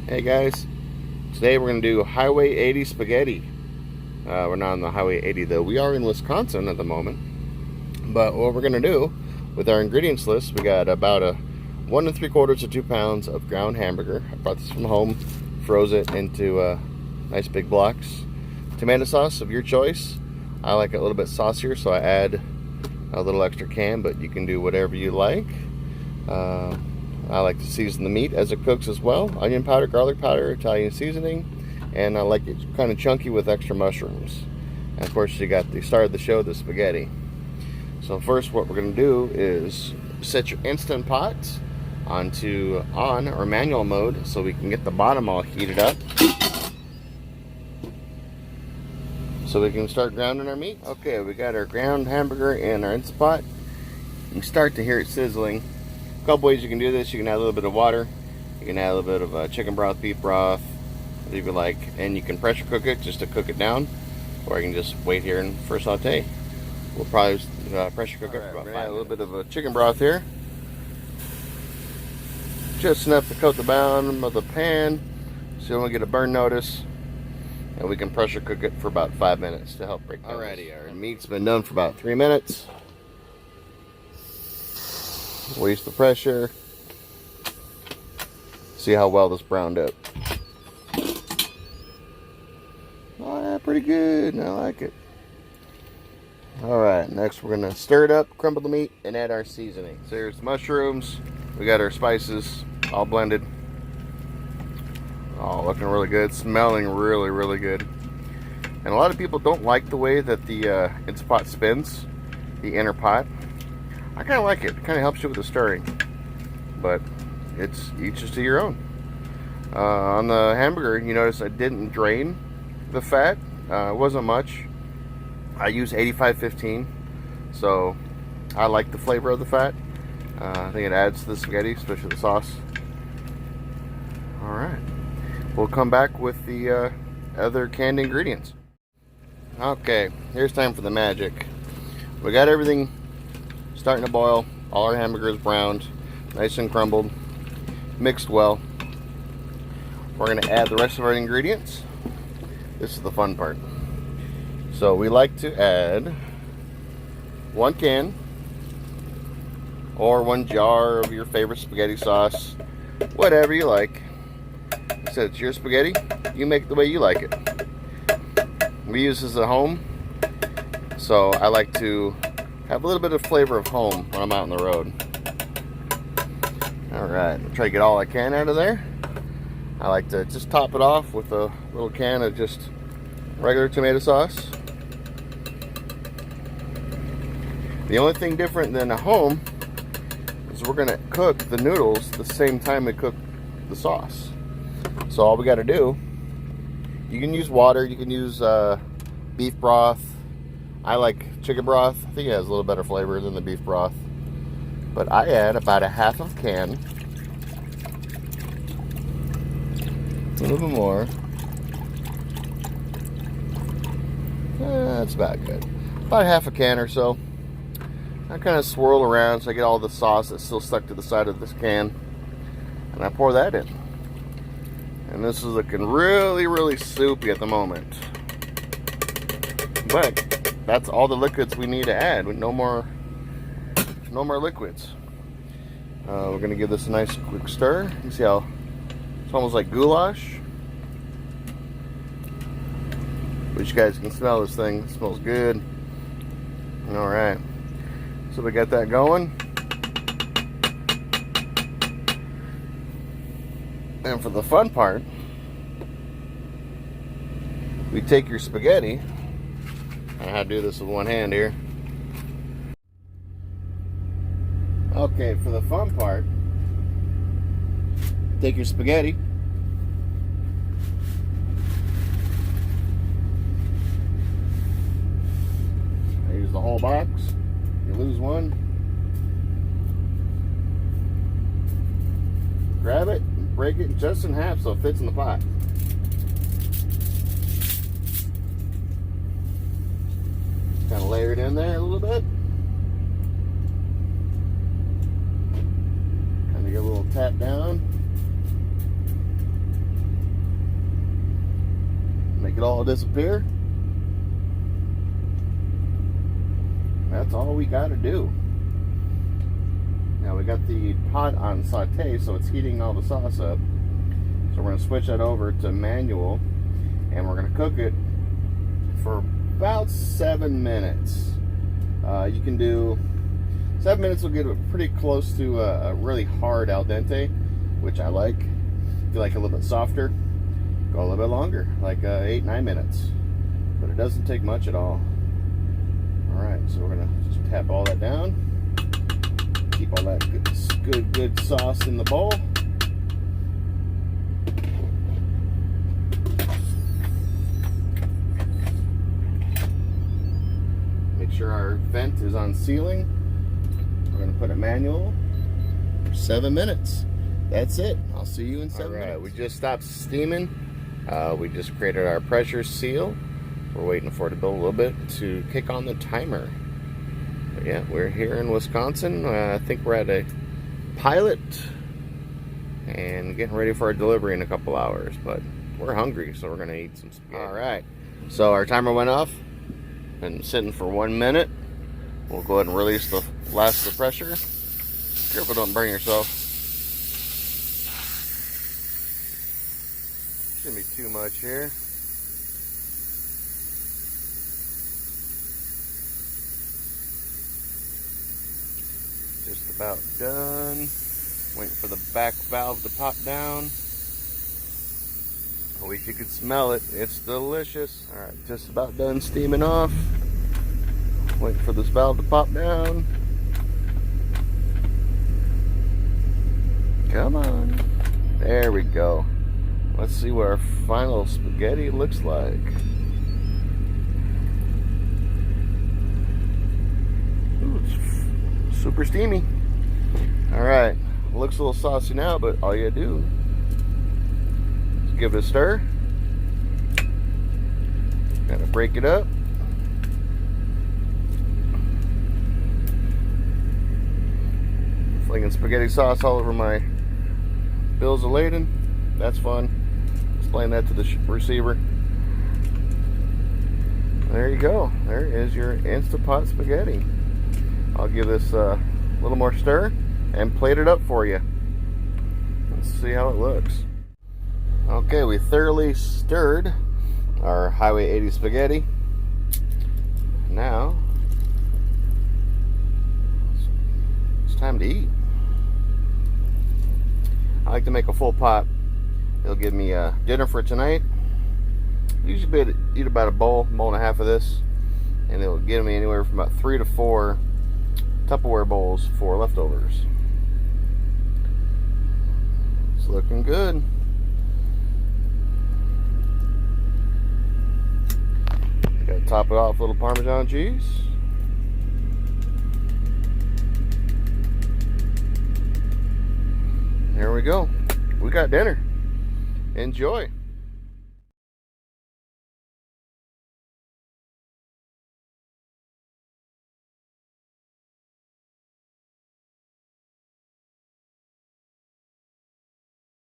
Hey guys, today we're going to do Highway 80 spaghetti. We're not on the Highway 80 though. We are in Wisconsin at the moment. But what we're going to do with our ingredients list, we got about a 1 3/4 to 2 pounds of ground hamburger. I brought this from home, froze it into nice big blocks. Tomato sauce of your choice. I like it a little bit saucier, so I add a little extra can, but you can do whatever you like. I like to season the meat as it cooks as well. Onion powder, garlic powder, Italian seasoning, and I like it kind of chunky with extra mushrooms. And of course, you got the star of the show, the spaghetti. So first, what we're going to do is set your Instant Pot onto on or manual mode so we can get the bottom all heated up, so we can start grounding our meat. Okay, we got our ground hamburger in our Instant Pot. You can start to hear it sizzling. A couple ways you can do this. You can add a little bit of water, you can add a little bit of chicken broth, beef broth, whatever you like, and you can pressure cook it just to cook it down, or you can just wait here and for saute. We'll probably pressure cook it for about 5 minutes. Add a little bit of chicken broth here, just enough to coat the bottom of the pan so you don't get a burn notice, and we can pressure cook it for about 5 minutes to help break down. Alrighty, our meat's been done for about 3 minutes. Release the pressure. See how well this browned up. Oh yeah, pretty good. I like it. Alright, next we're going to stir it up, crumble the meat, and add our seasoning. So here's the mushrooms. We got our spices all blended. Oh, looking really good. Smelling really, really good. And a lot of people don't like the way that the Instant Pot spins, the inner pot. I kind of like it. It kind of helps you with the stirring. But it's each is to your own. On the hamburger, you notice I didn't drain the fat. It wasn't much. I use 85/15. So I like the flavor of the fat. I think it adds to the spaghetti, especially the sauce. Alright. We'll come back with the other canned ingredients. Okay, here's time for the magic. We got everything starting to boil. All our hamburgers browned, nice and crumbled, mixed well. We're going to add the rest of our ingredients. This is the fun part. So we like to add 1 can or 1 jar of your favorite spaghetti sauce, whatever you like. Like I said, it's your spaghetti. You make it the way you like it. We use this at home, so I like to have a little bit of flavor of home when I'm out on the road. Alright, I'll try to get all I can out of there. I like to just top it off with a little can of just regular tomato sauce. The only thing different than at home is we're going to cook the noodles the same time we cook the sauce. So all we got to do, you can use water, you can use beef broth. I like chicken broth. I think it has a little better flavor than the beef broth. But I add about a half of a can. A little bit more. That's about good. About half a can or so. I kind of swirl around so I get all the sauce that's still stuck to the side of this can. And I pour that in. And this is looking really, really soupy at the moment. But that's all the liquids we need to add. No more liquids. We're going to give this a nice quick stir. You see how it's almost like goulash. But you guys can smell this thing. It smells good. Alright. So we got that going. And for the fun part, we take your spaghetti. I know how to do this with one hand here. Okay, for the fun part, take your spaghetti. I use the whole box. You lose one, grab it and break it just in half so it fits in the pot. Kind of layer it in there a little bit. Kind of get a little tap down. make it all disappear. That's all we got to do. Now we got the pot on saute, so it's heating all the sauce up. So we're going to switch that over to manual, and we're going to cook it for about 7 minutes. You can do 7 minutes will get it pretty close to a really hard al dente, which I like. If you like a little bit softer, go a little bit longer, like 8-9 minutes. But it doesn't take much at all. Alright, so we're going to just tap all that down. Keep all that good sauce in the bowl. Make sure our vent is on sealing. We're going to put it manual for 7 minutes. That's it. I'll see you in 7 minutes. We just stopped steaming. We just created our pressure seal. We're waiting for it to build a little bit to kick on the timer. But yeah, we're here in Wisconsin. I think we're at a pilot and getting ready for our delivery in a couple hours. But we're hungry, so we're going to eat some spaghetti. All right. So our timer went off. Been sitting for 1 minute. We'll go ahead and release the last of the pressure. Careful, don't burn yourself. Shouldn't be too much here. Just about done. Waiting for the back valve to pop down. I wish you could smell it. It's delicious. Alright, just about done steaming off. Waiting for this valve to pop down. Come on. There we go. Let's see what our final spaghetti looks like. Ooh, it's super steamy. Alright, looks a little saucy now, but all you do is give it a stir. Gotta break it up. Flinging spaghetti sauce all over my bills of lading. That's fun. Explain that to the receiver. There you go. There is your Instapot spaghetti. I'll give this a little more stir and plate it up for you. Let's see how it looks. Okay, we thoroughly stirred our Highway 80 spaghetti. Now it's time to eat. I like to make a full pot. It'll give me dinner for tonight. Usually eat about a bowl and a half of this, and it'll give me anywhere from about 3 to 4 Tupperware bowls for leftovers. It's looking good. Gotta top it off with a little Parmesan cheese. There we go. We got dinner. Enjoy.